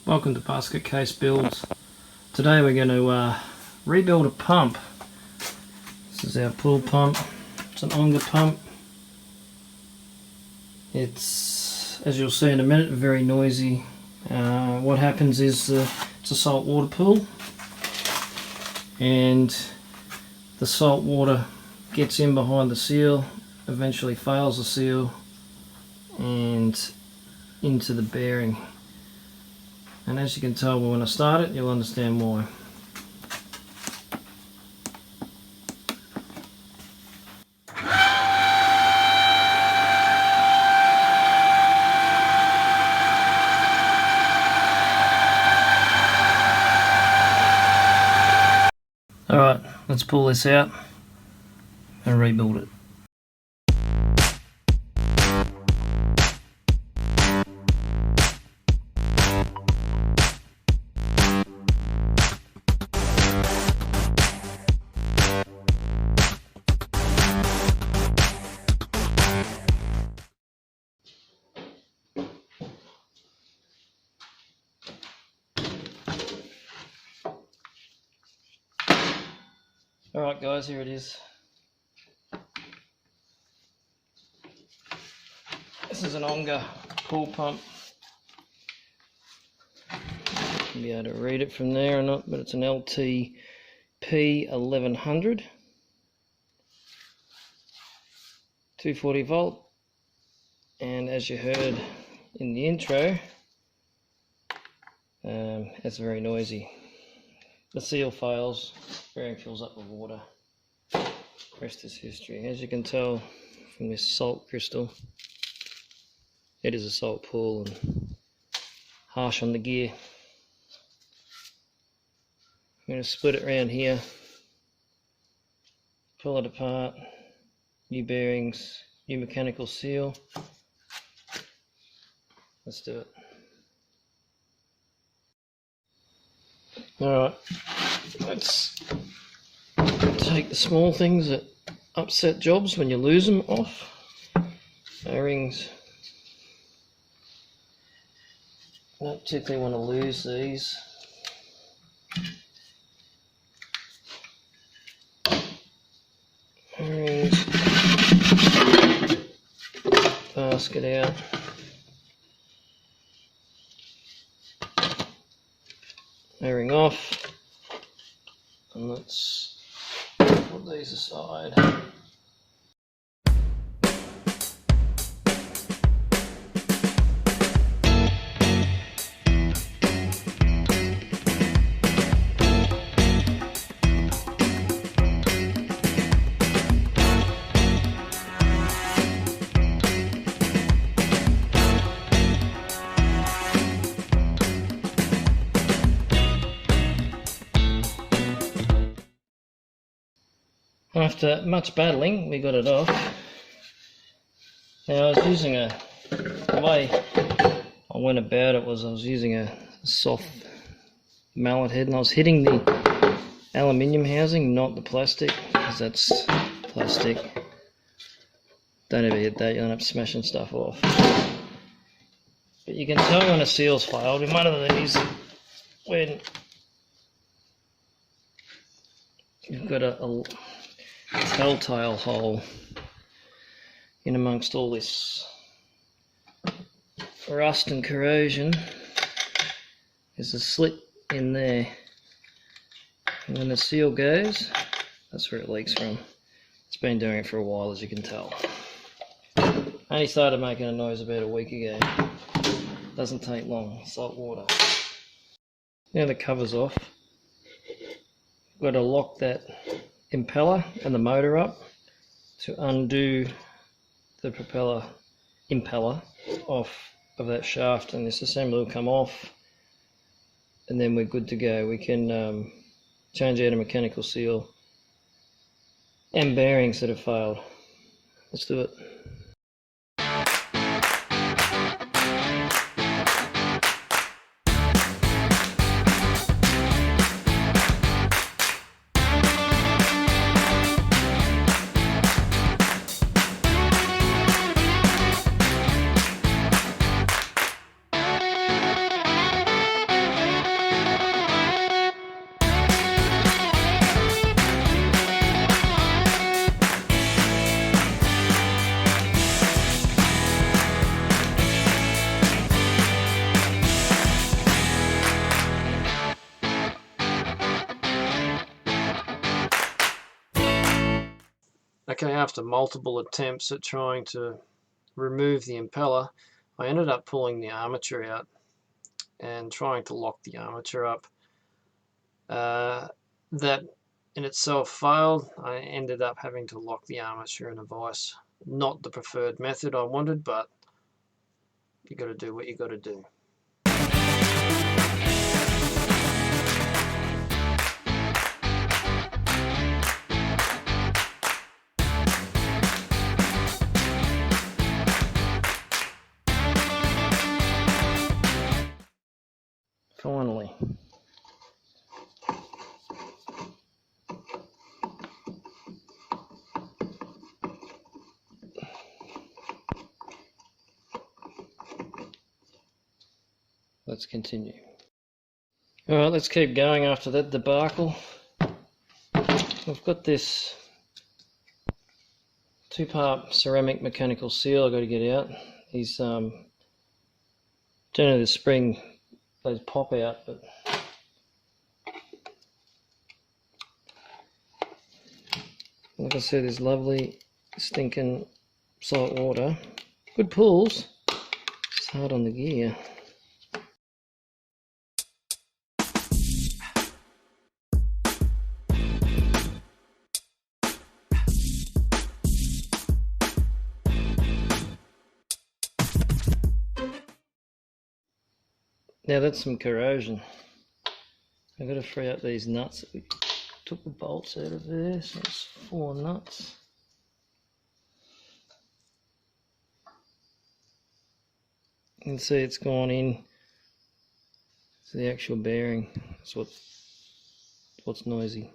Welcome to Basket Case Builds. Today we're going to rebuild a pump. This is our pool pump. It's an Onga pump. It's, as you'll see in a minute, very noisy. What happens is it's a saltwater pool, and the salt water gets in behind the seal, eventually fails the seal and into the bearing. And as you can tell when I start it, you'll understand why. Alright, let's pull this out and rebuild it. Alright guys, here it is. This is an Onga pool pump. You'll be able to read it from there or not, but it's an LTP1100. 240 volt. And as you heard in the intro, it's very noisy. The seal fails, bearing fills up with water. Rest is history. As you can tell from this salt crystal, it is a salt pool and harsh on the gear. I'm going to split it around here, pull it apart, new bearings, new mechanical seal. Let's do it. Alright, let's take the small things that upset jobs when you lose them off. O-rings. I don't particularly want to lose these. O-rings. Basket out. O-ring off, and let's put these aside. After much battling, we got it off. Now I was using the way I went about it was I was using a soft mallet head, and I was hitting the aluminium housing, not the plastic, because that's plastic. Don't ever hit that, you'll end up smashing stuff off. But you can tell when a seal's failed in one of these, when you've got a telltale hole in amongst all this rust and corrosion. There's a slit in there, and when the seal goes, that's where it leaks from. It's been doing it for a while, as you can tell. I only started making a noise about a week ago. Doesn't take long. Salt water. Now the cover's off. Got to lock that impeller and the motor up to undo the impeller off of that shaft, and this assembly will come off, and then we're good to go. We can change out a mechanical seal and bearings that have failed. Let's do it. Okay, after multiple attempts at trying to remove the impeller, I ended up pulling the armature out and trying to lock the armature up. That in itself failed. I ended up having to lock the armature in a vise. Not the preferred method I wanted, but you got to do what you got to do. Finally. Let's continue. Alright, let's keep going after that debacle. I've got this 2-part ceramic mechanical seal I've got to get out. These generally the spring, those pop out, but like I said, there's lovely stinking salt water. Good pulls. It's hard on the gear. Now that's some corrosion. I've got to free up these nuts that we took the bolts out of there, so it's 4 nuts. You can see it's gone in to the actual bearing. That's what's noisy.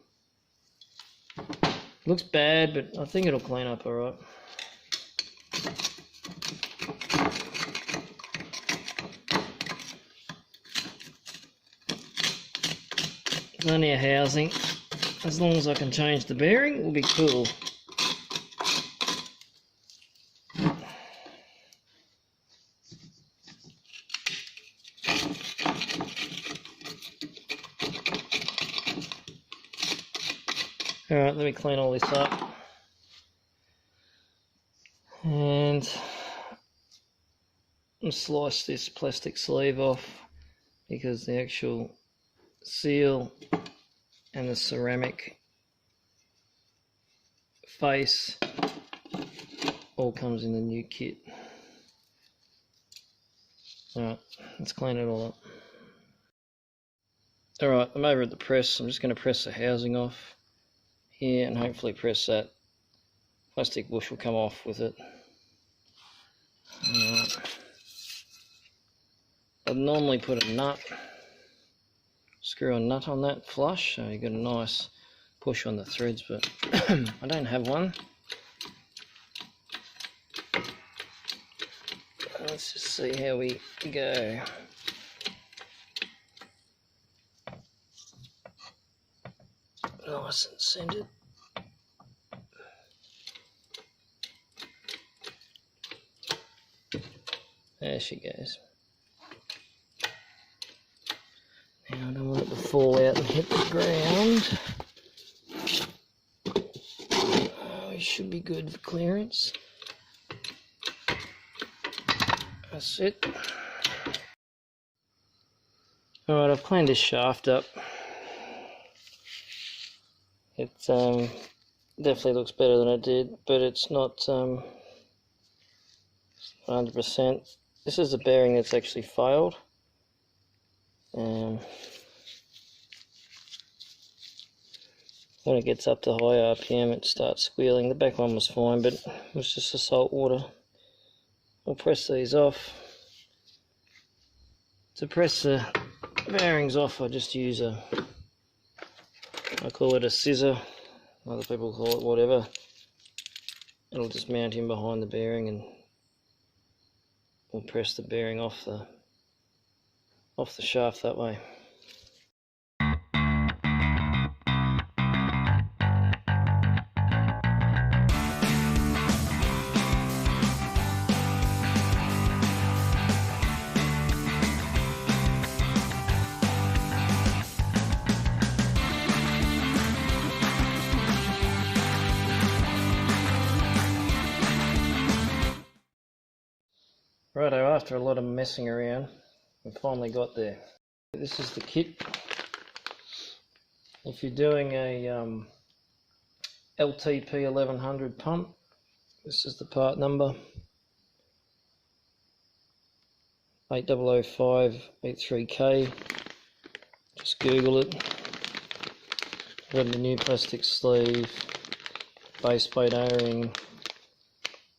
Looks bad, but I think it'll clean up alright. It's only a housing. As long as I can change the bearing, it will be cool. Alright, let me clean all this up. And I'll slice this plastic sleeve off because the actual seal and the ceramic face all comes in the new kit. Alright, let's clean it all up. Alright, I'm over at the press. I'm just going to press the housing off here and hopefully press that plastic bush will come off with it. Alright. I'd normally put a nut, screw a nut on that flush so you get a nice push on the threads, but I don't have one. Let's just see how we go. Nice and centered. There she goes. Now I don't want it to fall out and hit the ground. Oh, it should be good for clearance. That's it. Alright, I've cleaned this shaft up. It definitely looks better than it did, but it's not 100%. This is a bearing that's actually failed. When it gets up to high RPM, it starts squealing. The back one was fine, but it was just the salt water. I'll press these off. To press the bearings off, I just use I call it a scissor. Other people call it whatever. It'll just mount in behind the bearing, and we'll press the bearing off the shaft that way. Righto, after a lot of messing around, we finally got there. This is the kit. If you're doing a LTP1100 pump, this is the part number 800583K. Just Google it. Got the new plastic sleeve, base plate O-ring.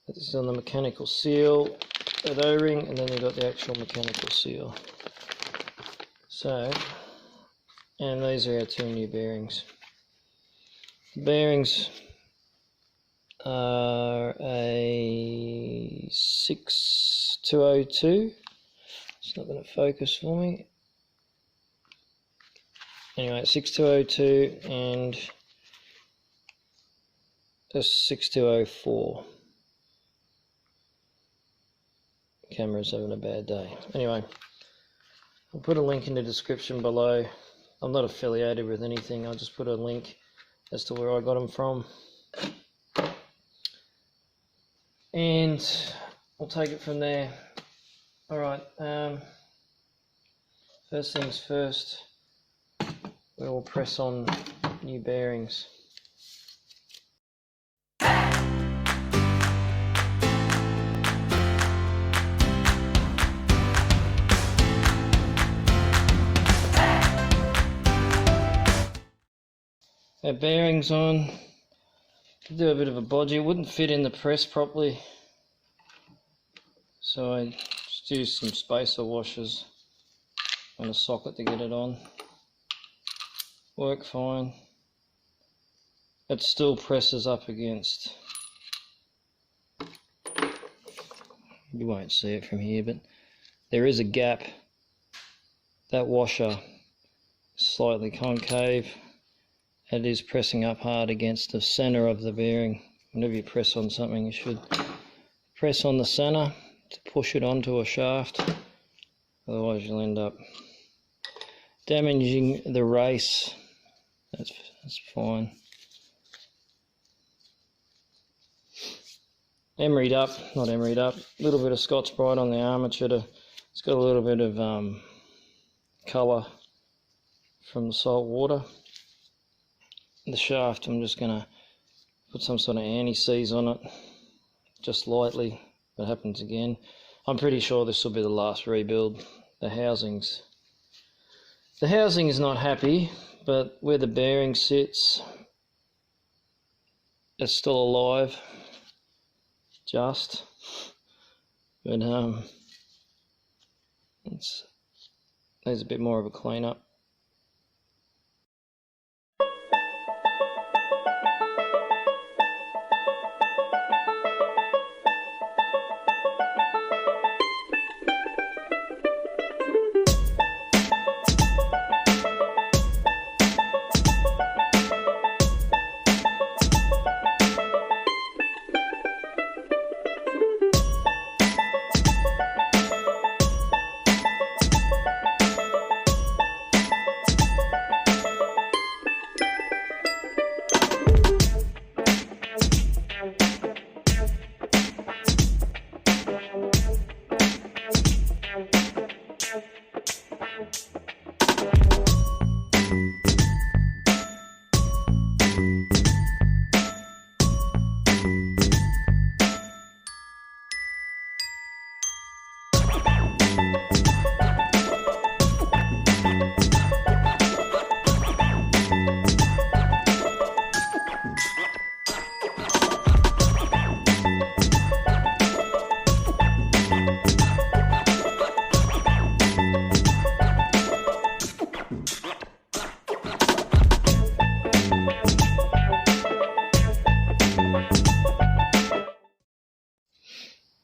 This is on the mechanical seal, that O-ring, and then you've got the actual mechanical seal. So, and these are our two new bearings. The bearings are a 6202. It's not going to focus for me. Anyway, 6202 and a 6204. Camera's having a bad day. Anyway, I'll put a link in the description below. I'm not affiliated with anything. I'll just put a link as to where I got them from. And we'll take it from there. Alright, first things first, we will press on new bearings. Our bearings on, do a bit of a bodge. It wouldn't fit in the press properly, so I just used some spacer washers and a socket to get it on. Worked fine. It still presses up against, you won't see it from here, but there is a gap. That washer is slightly concave. It is pressing up hard against the center of the bearing. Whenever you press on something, you should press on the center to push it onto a shaft. Otherwise you'll end up damaging the race. That's fine. Emeryed up, not emeryed up. A little bit of Scotch-Brite on the armature. It's got a little bit of colour from the salt water. The shaft, I'm just going to put some sort of anti-seize on it, just lightly. If it happens again, I'm pretty sure this will be the last rebuild. The housing is not happy, but where the bearing sits, it's still alive, just. But it needs a bit more of a clean up.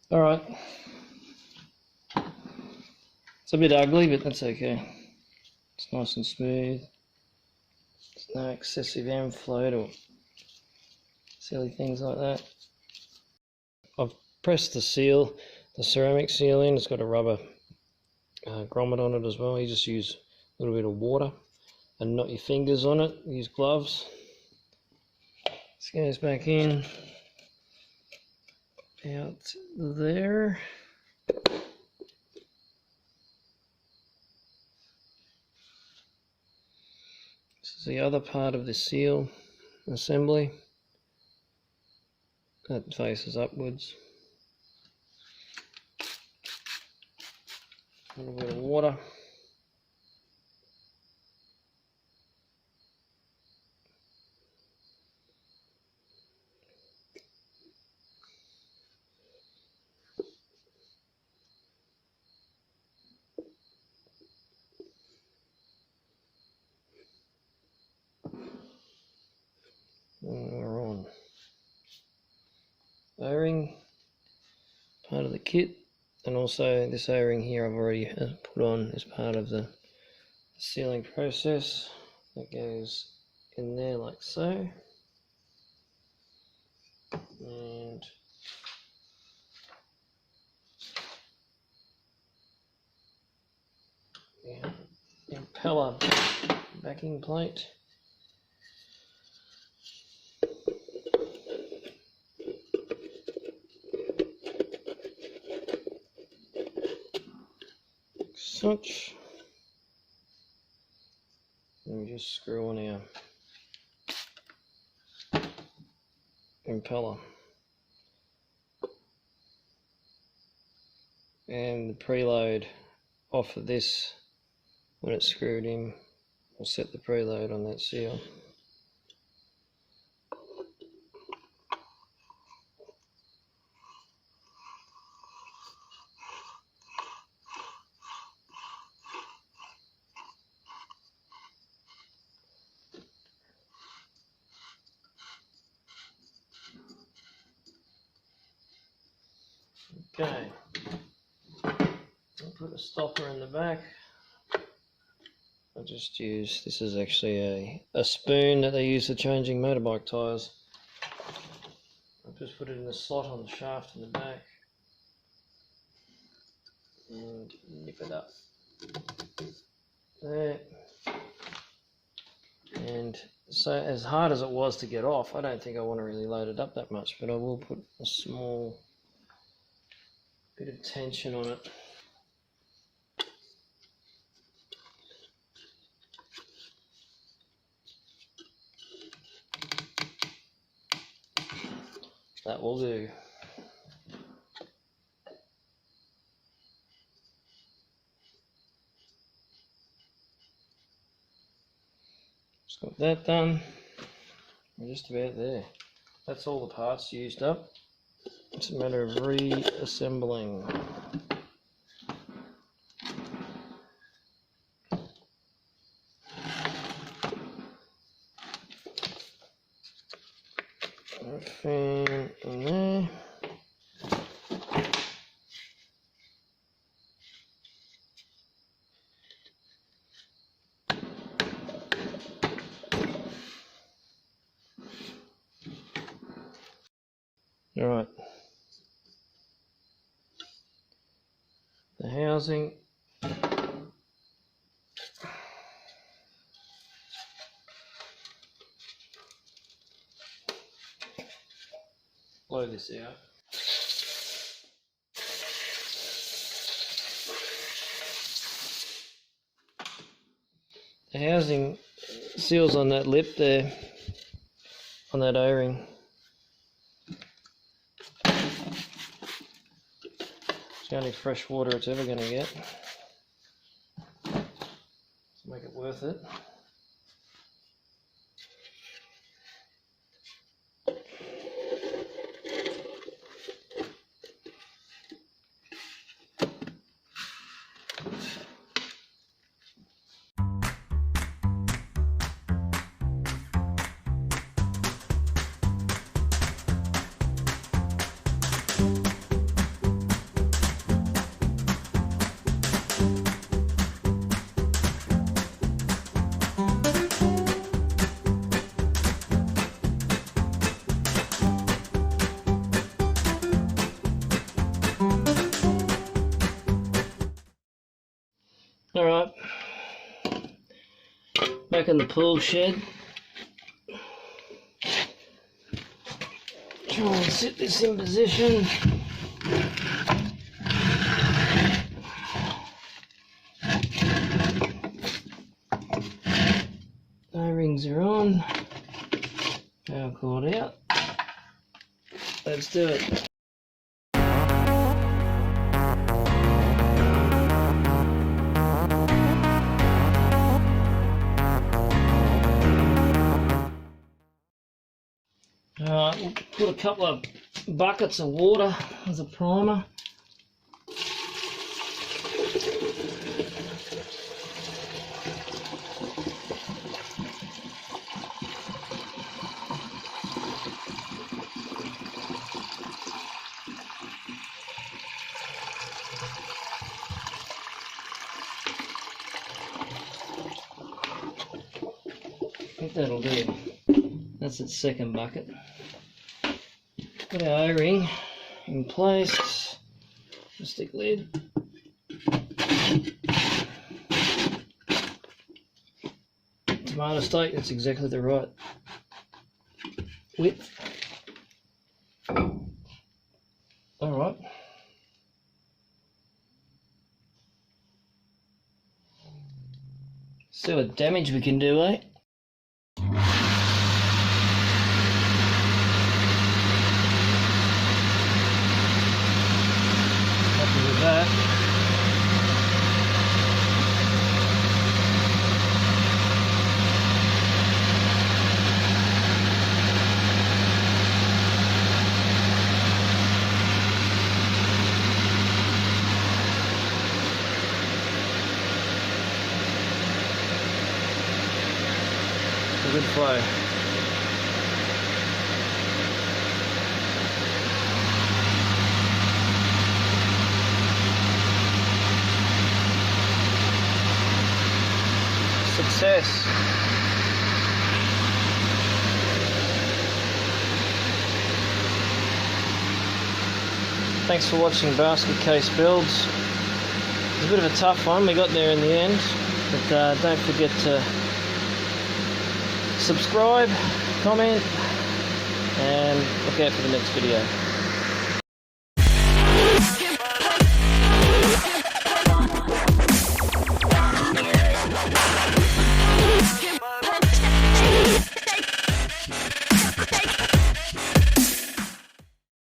Alright, it's a bit ugly, but that's okay. It's nice and smooth. There's no excessive M float or silly things like that. I've pressed the seal, the ceramic seal in. It's got a rubber grommet on it as well. You just use a little bit of water and not your fingers on it. Use gloves. This goes back in. Out there. the other part of the seal assembly that faces upwards. A little bit of water. And we're on. O-ring, part of the kit, and also this O-ring here I've already put on as part of the sealing process. That goes in there like so. And yeah, impeller backing plate. Such. And we just screw on our impeller. And the preload off of this, when it's screwed in, we'll set the preload on that seal. Okay, I'll put a stopper in the back. I'll just use, this is actually a spoon that they use for changing motorbike tyres. I'll just put it in the slot on the shaft in the back and nip it up there. And so as hard as it was to get off, I don't think I want to really load it up that much, but I will put a small bit of tension on it. That will do. Just got that done. We're just about there. That's all the parts used up. It's a matter of reassembling. Fan in there. All right. The housing. Blow this out. The housing seals on that lip there, on that O-ring. It's the only fresh water it's ever going to get. To make it worth it. Alright, back in the pool shed. Try and sit this in position. O-ring settings are on. Power cord out. Let's do it. Alright, we'll put a couple of buckets of water as a primer. I think that'll do. That's its second bucket. Put our O-ring in place. Stick lid. Tomato steak, that's exactly the right width. Alright. See what damage we can do, eh? Happy with that. A good flow. Success. Thanks for watching basket case builds. It's a bit of a tough one, we got there in the end, but don't forget to subscribe, comment, and look out for the next video.